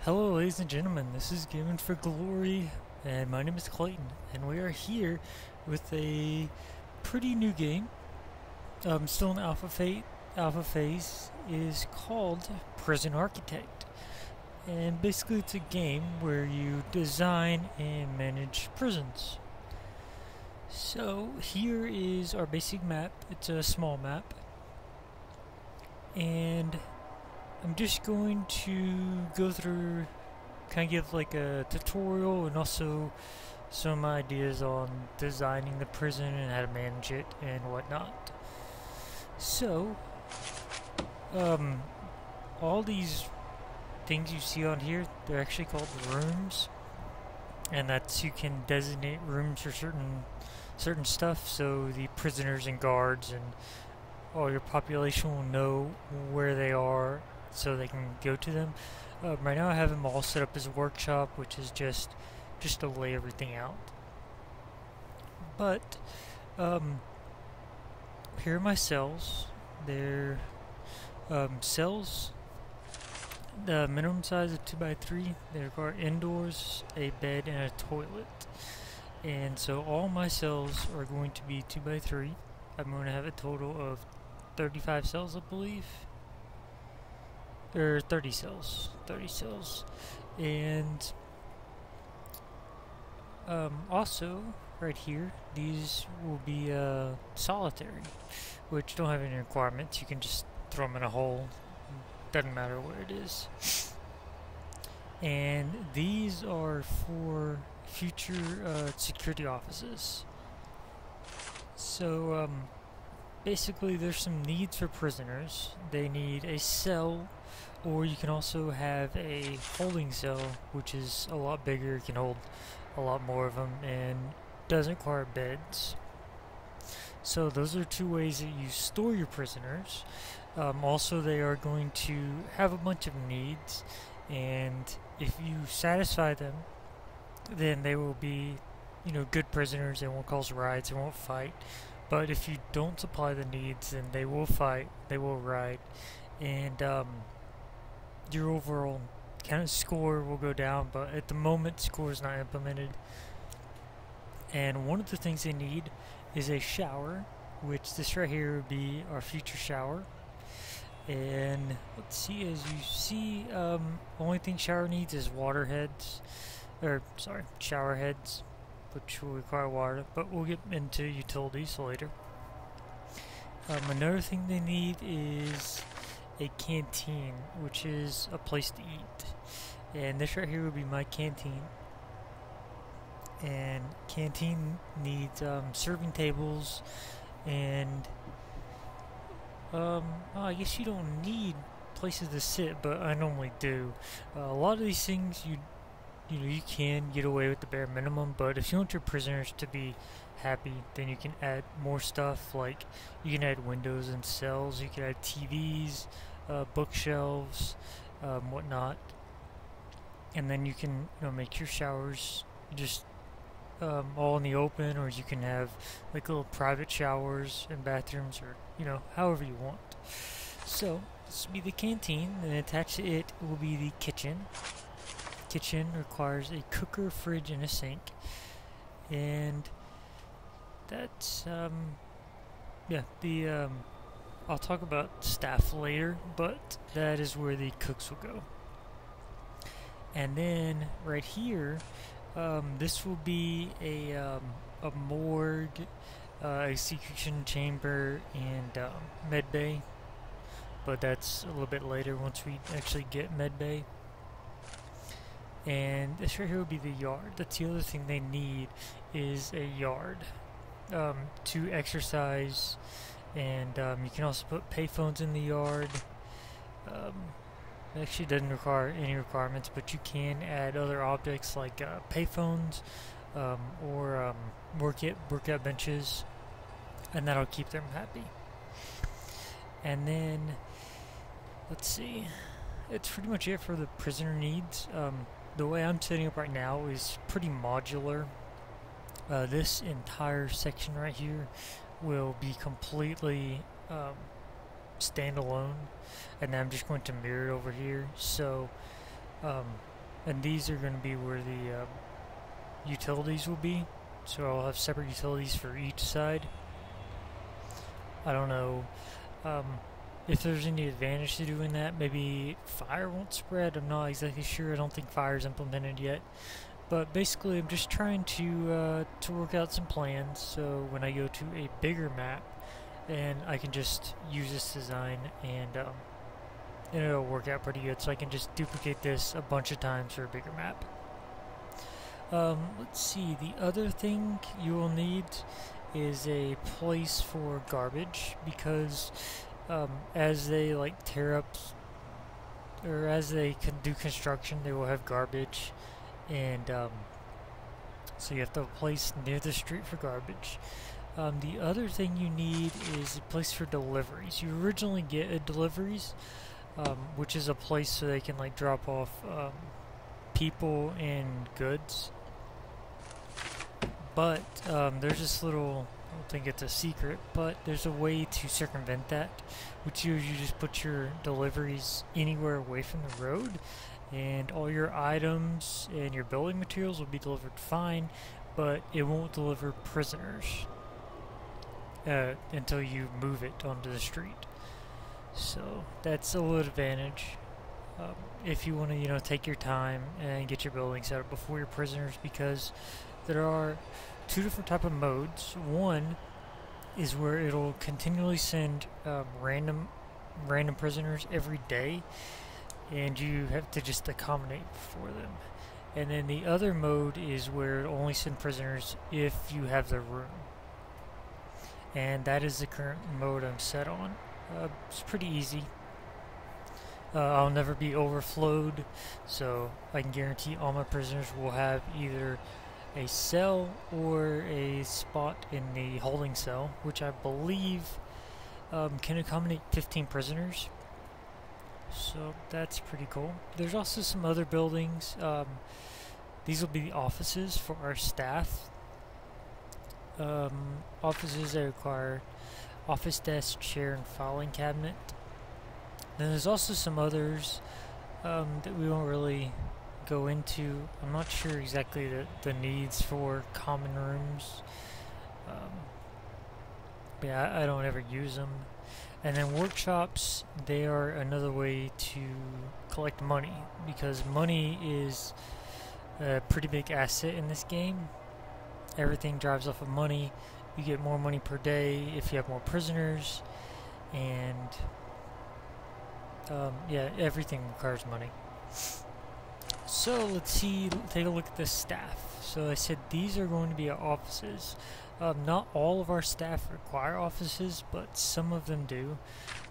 Hello ladies and gentlemen, this is GaminForGlory, and my name is Clayton, and we are here with a pretty new game, still in alpha phase. It is called Prison Architect, and basically it's a game where you design and manage prisons. So here is our basic map. It's a small map, and I'm just going to go through, kind of give like a tutorial and also some ideas on designing the prison and how to manage it and whatnot. So, all these things you see on here, they're actually called rooms, and that's you can designate rooms for certain stuff, so the prisoners and guards and all your population will know where they are so they can go to them. Right now I have them all set up as a workshop, which is just to lay everything out. But here are my cells. They're cells. The minimum size of 2x3. They require indoors, a bed, and a toilet. And so all my cells are going to be 2x3. I'm going to have a total of 35 cells, I believe. Or 30 cells. And also, right here, these will be solitary, which don't have any requirements. You can just throw them in a hole. Doesn't matter where it is. And these are for future security offices. So, basically, there's some needs for prisoners. They need a cell, or you can also have a holding cell, which is a lot bigger. It can hold a lot more of them and doesn't require beds. So those are two ways that you store your prisoners. Also, they are going to have a bunch of needs, and if you satisfy them, then they will be, good prisoners. They won't cause riots. They won't fight. But if you don't supply the needs, then they will fight, they will riot, and your overall kind of score will go down. But at the moment, score is not implemented. And one of the things they need is a shower, which this right here would be our future shower. And let's see, as you see, only thing shower needs is shower heads, which will require water, but we'll get into utilities later. Another thing they need is a canteen, which is a place to eat. And this right here would be my canteen. And canteen needs serving tables, and I guess you don't need places to sit, but I normally do. A lot of these things you can get away with the bare minimum, but if you want your prisoners to be happy, then you can add more stuff. Like you can add windows and cells, you can add TVs, bookshelves, whatnot, and then you can make your showers just all in the open, or you can have like little private showers and bathrooms, or however you want. So this will be the canteen, and attached to it will be the kitchen. Kitchen requires a cooker, fridge, and a sink, and that's I'll talk about staff later, but that is where the cooks will go. And then right here, this will be a morgue, execution chamber, and med bay, but that's a little bit later once we actually get med bay. And this right here would be the yard. That's the other thing they need, is a yard to exercise. And you can also put payphones in the yard. It actually doesn't require any requirements, but you can add other objects like payphones or workout benches, and that'll keep them happy. And then, let's see, it's pretty much it for the prisoner needs. The way I'm setting up right now is pretty modular. This entire section right here will be completely standalone, and then I'm just going to mirror it over here. So and these are going to be where the utilities will be. So I'll have separate utilities for each side. I don't know if there's any advantage to doing that. Maybe fire won't spread. I'm not exactly sure. I don't think fire is implemented yet. But basically, I'm just trying to work out some plans. So when I go to a bigger map, and I can just use this design, and it'll work out pretty good. So I can just duplicate this a bunch of times for a bigger map. Let's see. The other thing you will need is a place for garbage, because as they like tear up, or as they can do construction, they will have garbage, and so you have to have a place near the street for garbage. The other thing you need is a place for deliveries. You originally get deliveries, which is a place so they can like drop off people and goods. But there's this little, I don't think it's a secret, but there's a way to circumvent that, which is you just put your deliveries anywhere away from the road, and all your items and your building materials will be delivered fine, but it won't deliver prisoners until you move it onto the street. So that's a little advantage if you want to, take your time and get your buildings set up before your prisoners, because there are two different type of modes. One is where it'll continually send random prisoners every day, and you have to just accommodate for them. And then the other mode is where it'll only send prisoners if you have the room. And that is the current mode I'm set on. It's pretty easy. I'll never be overflowed, so I can guarantee all my prisoners will have either a cell or a spot in the holding cell, which I believe can accommodate 15 prisoners. So that's pretty cool. There's also some other buildings. These will be the offices for our staff. Offices that require office desk, chair, and filing cabinet. Then there's also some others that we won't really go into. I'm not sure exactly the needs for common rooms. But yeah, I don't ever use them. And then workshops, they are another way to collect money, because money is a pretty big asset in this game. Everything drives off of money. You get more money per day if you have more prisoners, and yeah, everything requires money. So let's see, take a look at the staff. So I said these are going to be our offices. Not all of our staff require offices, but some of them do.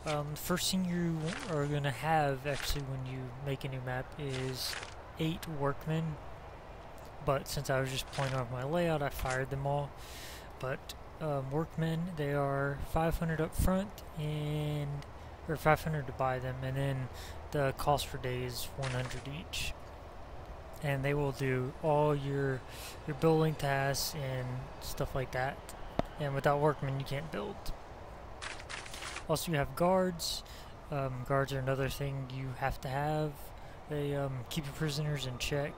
The first thing you are going to have actually when you make a new map is 8 workmen. But since I was just playing off my layout, I fired them all. But workmen, they are 500 up front, or 500 to buy them, and then the cost per day is 100 each. And they will do all your building tasks and stuff like that. And without workmen, you can't build. Also, you have guards. Guards are another thing you have to have. They keep your prisoners in check.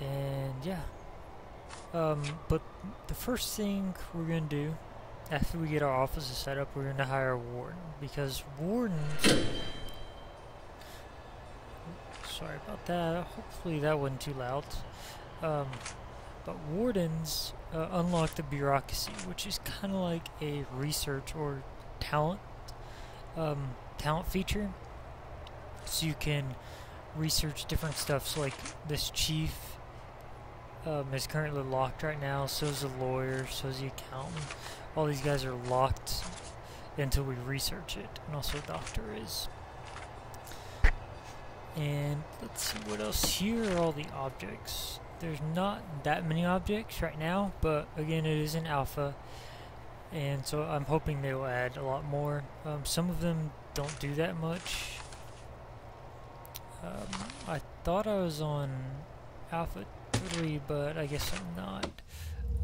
And yeah. But the first thing we're going to do, after we get our offices set up, we're going to hire a warden. Because wardens... Sorry about that. Hopefully that wasn't too loud. But wardens unlock the bureaucracy, which is kind of like a research or talent feature. So you can research different stuff. So like this chief is currently locked right now. So is the lawyer. So is the accountant. All these guys are locked until we research it. And also a doctor is. And let's see what else. Here are all the objects. There's not that many objects right now, but again, it is an alpha, and so I'm hoping they will add a lot more. Some of them don't do that much. I thought I was on alpha 3, but I guess I'm not.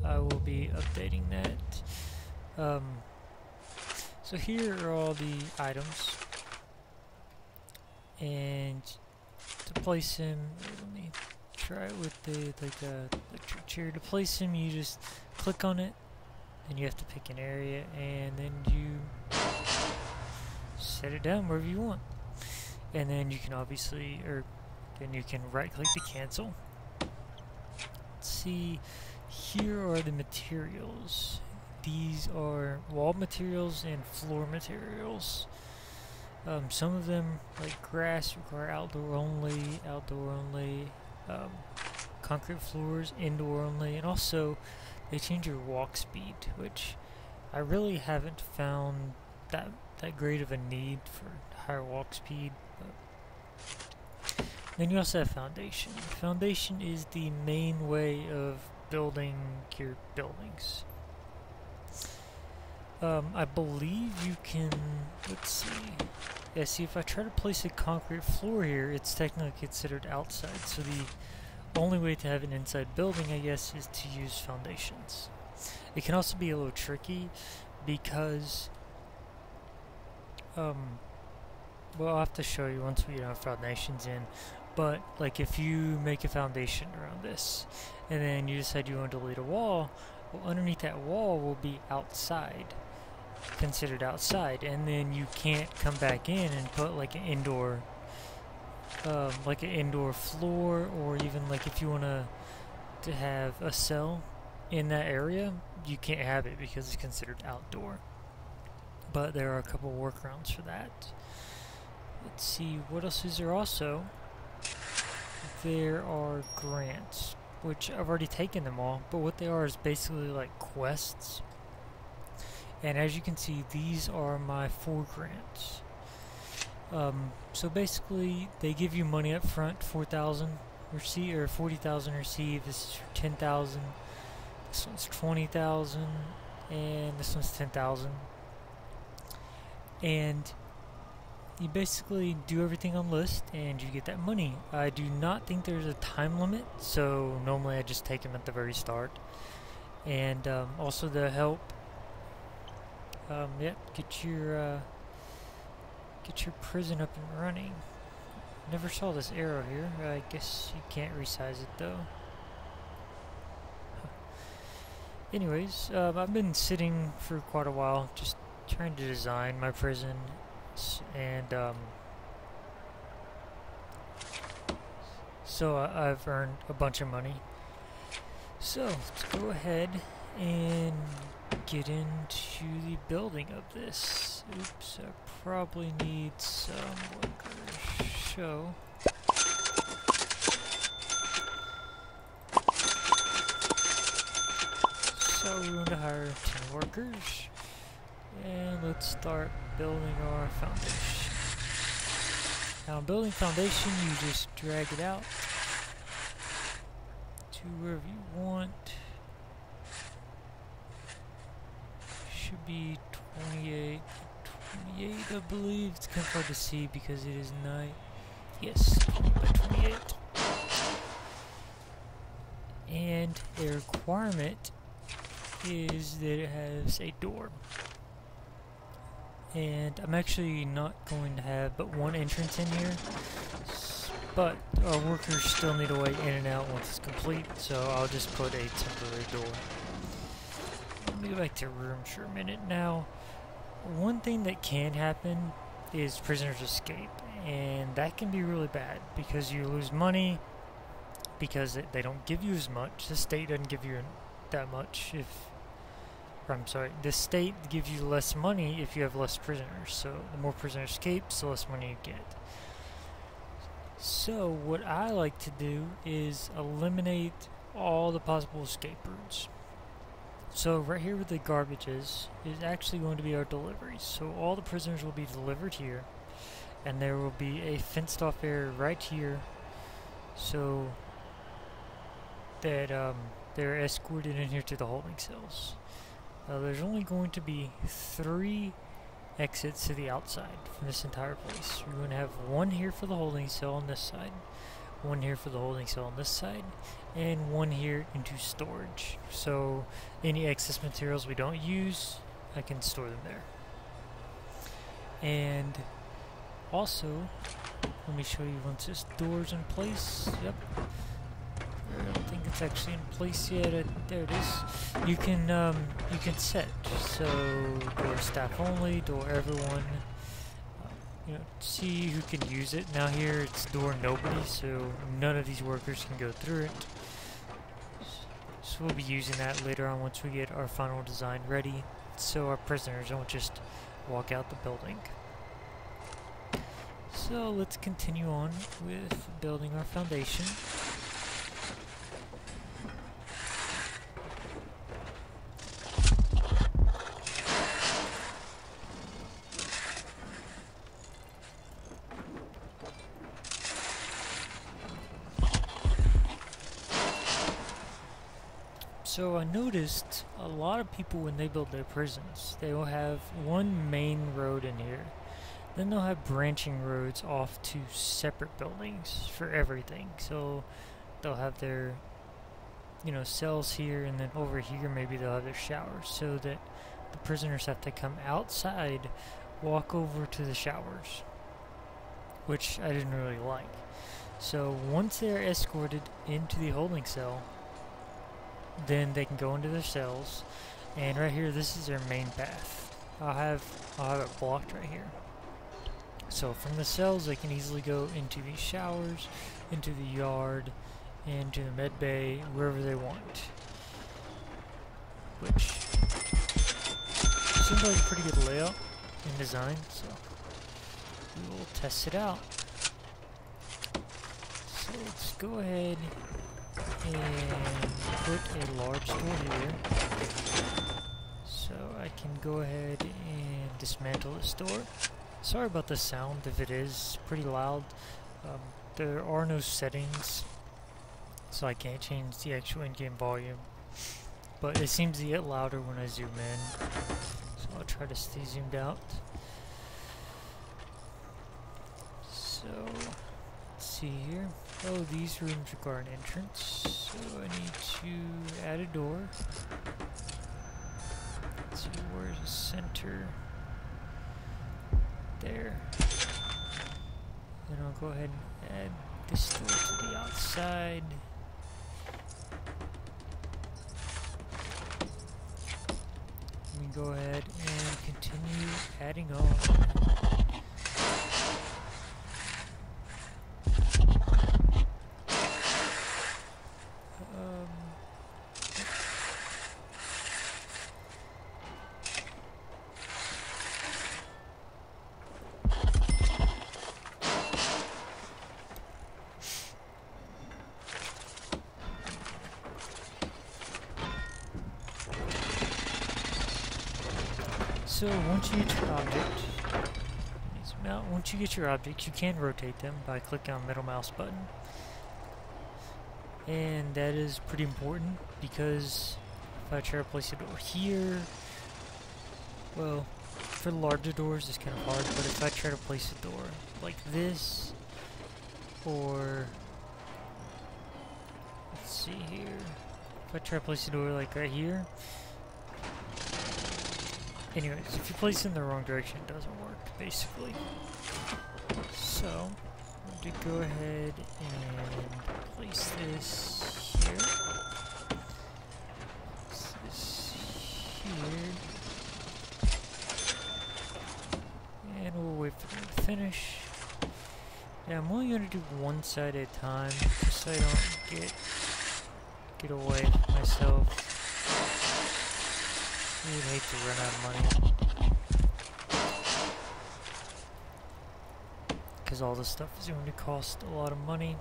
I will be updating that. So here are all the items. And to place him, let me try it with the electric chair. To place him, you just click on it, and you have to pick an area, and then you set it down wherever you want. And then you can obviously, then you can right click to cancel. Let's see, here are the materials. These are wall materials and floor materials. Some of them, like grass, require outdoor only, concrete floors, indoor only, and also they change your walk speed, which I really haven't found that great of a need for higher walk speed. But then you also have foundation. Foundation is the main way of building your buildings. I believe you can, let's see. Yeah, see, if I try to place a concrete floor here, it's technically considered outside. So the only way to have an inside building, I guess, is to use foundations. It can also be a little tricky because, well, I'll have to show you once we have foundations in. But, like, if you make a foundation around this, and then you decide you want to delete a wall, well, underneath that wall will be outside, considered outside, and then you can't come back in and put like an indoor floor, or even like if you want to have a cell in that area, you can't have it because it's considered outdoor. But there are a couple workarounds for that. Let's see, what else is there? Also, there are grants, which I've already taken them all, but what they are is basically like quests. And as you can see, these are my 4 grants. So basically, they give you money up front, 4,000 receive, or 40,000 receive. This is 10,000. This one's 20,000, and this one's 10,000. And you basically do everything on list, and you get that money. I do not think there's a time limit, so normally I just take them at the very start. And also the help. Yep, get your prison up and running. Never saw this arrow here. I guess you can't resize it though. Anyways, I've been sitting for quite a while, just trying to design my prison, and so I've earned a bunch of money. So let's go ahead and get into the building of this. Oops, I probably need some workers. So we're going to hire 10 workers, and let's start building our foundation. Now, building foundation, you just drag it out to wherever you want. Should be 28, I believe. It's kind of hard to see because it is night. Yes, 28. And a requirement is that it has a door. And I'm actually not going to have but one entrance in here, but our workers still need a way in and out once it's complete, so I'll just put a temporary door. Let me go back to rooms for a minute. Now, one thing that can happen is prisoners escape, and that can be really bad because you lose money because they don't give you as much. The state doesn't give you that much the state gives you less money if you have less prisoners. So the more prisoners escape, the less money you get. So what I like to do is eliminate all the possible escape routes. So right here where the garbage is actually going to be our deliveries. So all the prisoners will be delivered here, and there will be a fenced off area right here, so that they're escorted in here to the holding cells. There's only going to be 3 exits to the outside from this entire place. We're going to have one here for the holding cell on this side, one here for the holding cell on this side, and one here into storage. So any excess materials we don't use, I can store them there. And also, Let me show you once this door's in place. Yep. I don't think it's actually in place yet. There it is. You can set so door staff only, door everyone. You know, see who can use it. Now here it's door nobody, so none of these workers can go through it. So we'll be using that later on once we get our final design ready, so our prisoners don't just walk out the building. So let's continue on with building our foundation. So I noticed a lot of people when they build their prisons, they will have one main road in here. Then they'll have branching roads off to separate buildings for everything. So they'll have their, you know, cells here, and then over here maybe they'll have their showers, so that the prisoners have to come outside, walk over to the showers, which I didn't really like. So once they're escorted into the holding cell, then they can go into their cells, and right here, this is their main path. I'll have it blocked right here. So from the cells, they can easily go into these showers, into the yard, into the med bay, wherever they want. Which seems like a pretty good layout in design, so we will test it out. So let's go ahead and put a large door here, so I can go ahead and dismantle this door. Sorry about the sound if it is pretty loud. There are no settings, so I can't change the actual in-game volume, but it seems to get louder when I zoom in, so I'll try to stay zoomed out. So let's see here. Oh, these rooms require an entrance, so I need to add a door. Let's see, where's the center? There. Then I'll go ahead and add this door to the outside. Let me go ahead and continue adding on. So once you get your object, once you get your objects, you can rotate them by clicking on the middle mouse button. And that is pretty important, because if I try to place a door here, well, for the larger doors it's kind of hard, but if I try to place a door like this, or let's see here, if I try to place a door like right here, anyways, if you place it in the wrong direction, it doesn't work, basically. So, I'm going to go ahead and place this here. Place this here. And we'll wait for them to finish. Yeah, I'm only going to do one side at a time, just so I don't get away from myself. I would hate to run out of money, because all this stuff is going to cost a lot of money.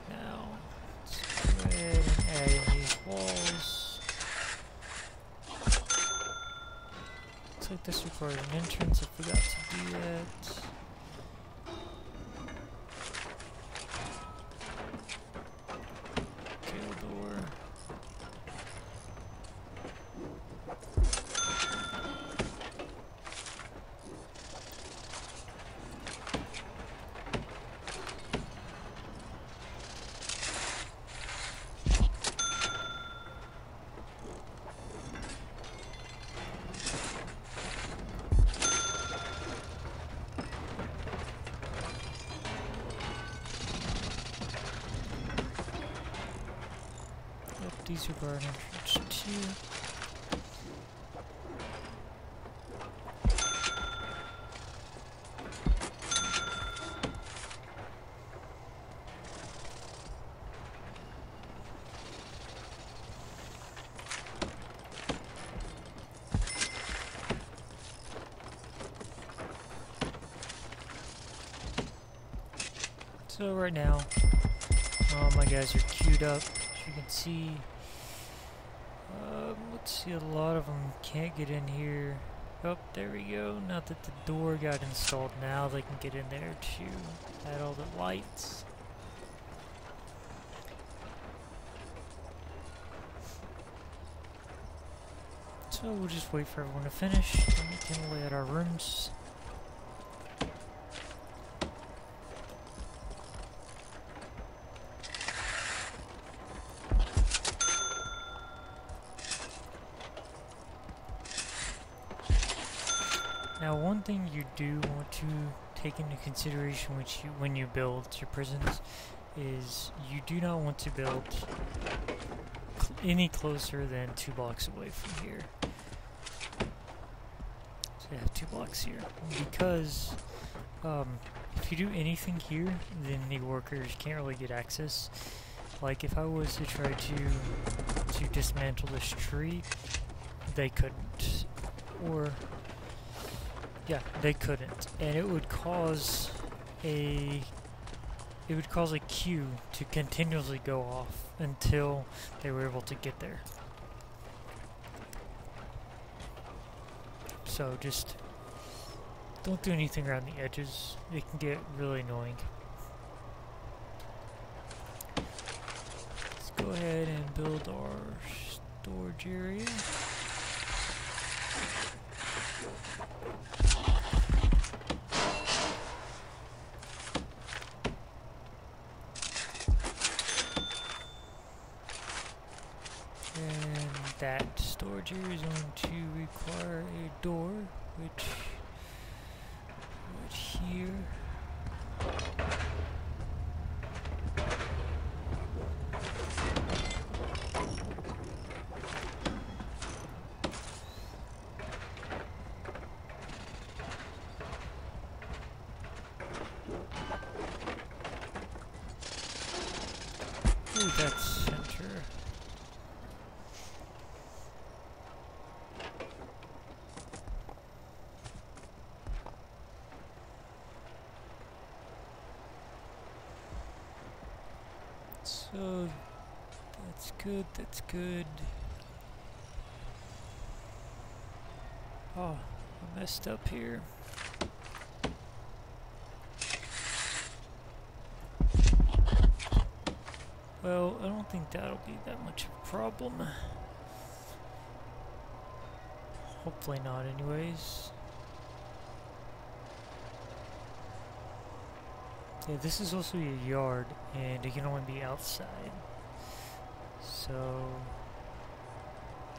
Now, let's go ahead and add in these walls. Looks like this requires an entrance. I forgot to do that. These are our entrance 2. So right now, all my guys are queued up. As you can see, let's see, a lot of them can't get in here. Oh, there we go. Now that the door got installed, now they can get in there to add all the lights. So we'll just wait for everyone to finish, and we can lay out our rooms. Now, one thing you do want to take into consideration when you build your prisons is you do not want to build any closer than 2 blocks away from here. So you have 2 blocks here. Because if you do anything here, then the workers can't really get access. Like if I was to try to dismantle this tree, they couldn't. Or yeah, they couldn't, and it would cause a queue to continuously go off until they were able to get there. So just don't do anything around the edges. It can get really annoying. Let's go ahead and build our storage area. That storage area is going to require a door, which right here. Ooh, that's center. So that's good, that's good. Oh, I messed up here. Well, I don't think that'll be that much of a problem. Hopefully not anyways. Yeah, this is also a yard, and it can only be outside. So,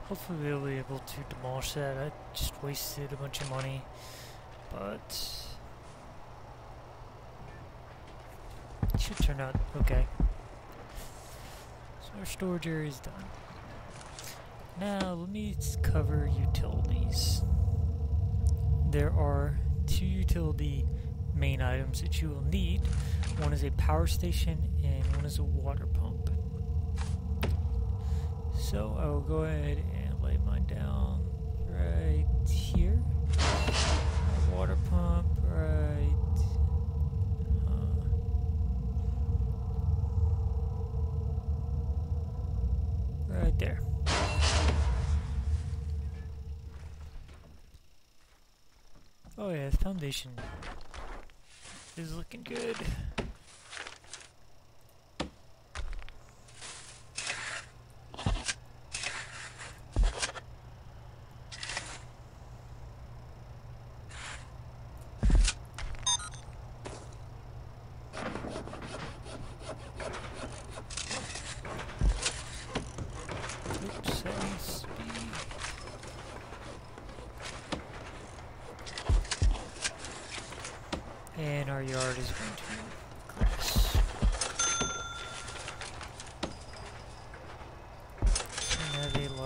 hopefully we'll be able to demolish that. I just wasted a bunch of money, but it should turn out okay. So our storage area is done. Now, let me cover utilities. There are 2 utility main items that you will need. One is a power station and one is a water pump. So I will go ahead and lay mine down right here. Water pump right there. Oh yeah, the foundation is looking good. Oops, that needs to be... And our yard is going to be grass.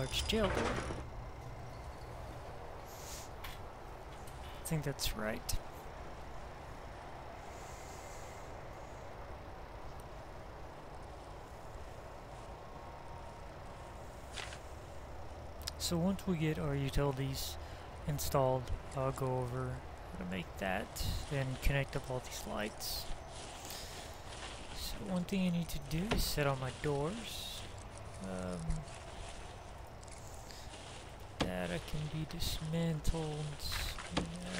large jail door. I think that's right. So once we get our utilities installed, I'll go over how to make that and connect up all these lights. So one thing I need to do is set on my doors. That can be dismantled.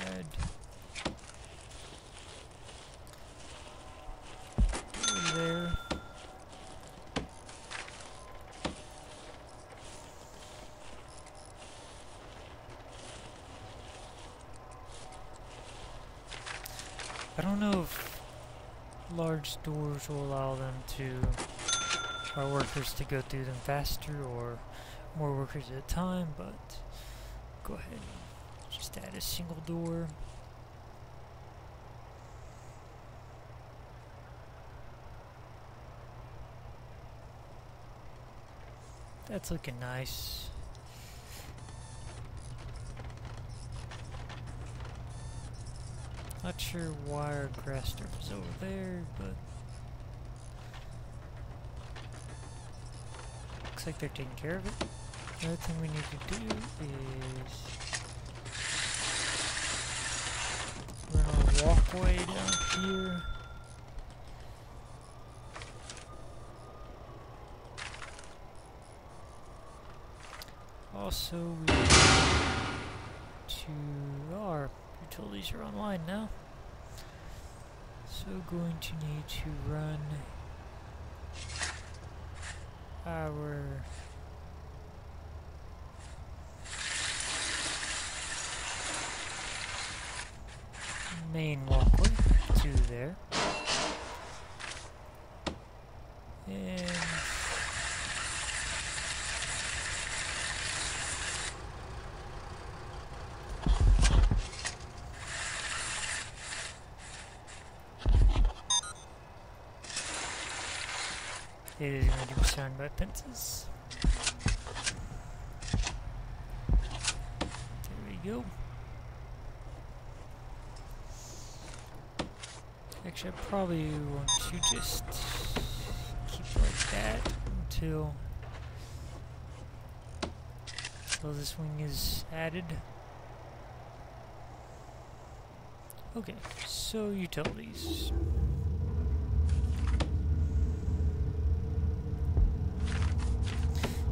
Add door there. I don't know if large doors will allow them to, our workers to go through them faster or more workers at a time, but go ahead and just add a single door. That's looking nice. Not sure why our grass strip is over there, but looks like they're taking care of it. The other thing we need to do is run our walkway down here. Also, we need to, our utilities are online now. So going to need to run our main walkway to there. And it is going to be surrounded by fences. There we go. Actually, I probably want to just keep it like that until this wing is added. Okay, so utilities.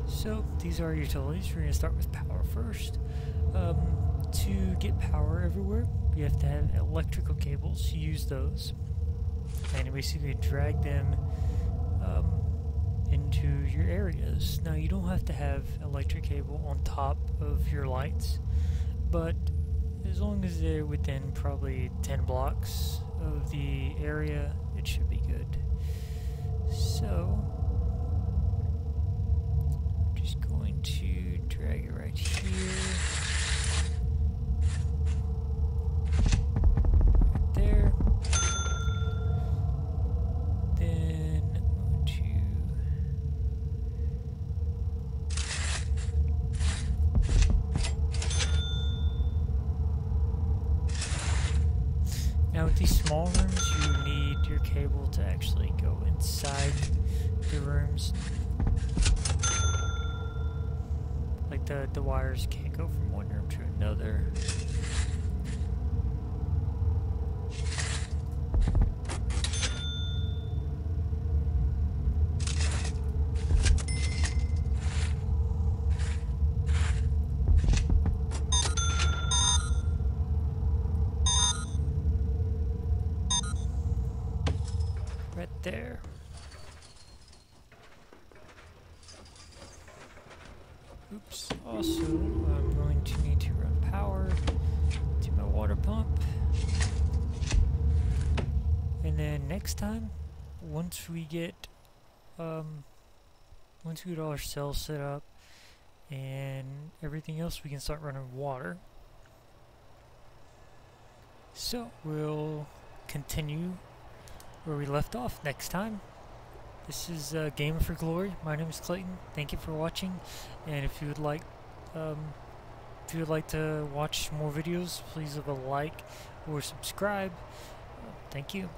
So these are utilities. We're going to start with power first. To get power everywhere, you have to have electrical cables. Use those, and basically drag them into your areas. Now you don't have to have electric cable on top of your lights, but as long as they're within probably 10 blocks of the area, it should be good. So I'm just going to drag it right here. There. Then I'm going to now with these small rooms, you need your cable to actually go inside the rooms. Like the wires can't go from one room to another. Right there. Oops. Also, I'm going to need to run power to my water pump. And then next time, once we get all our cells set up and everything else, we can start running water. So we'll continue where we left off next time. This is GaminForGlory. My name is Clayton. Thank you for watching, and if you would like to watch more videos, please leave a like or subscribe. Thank you.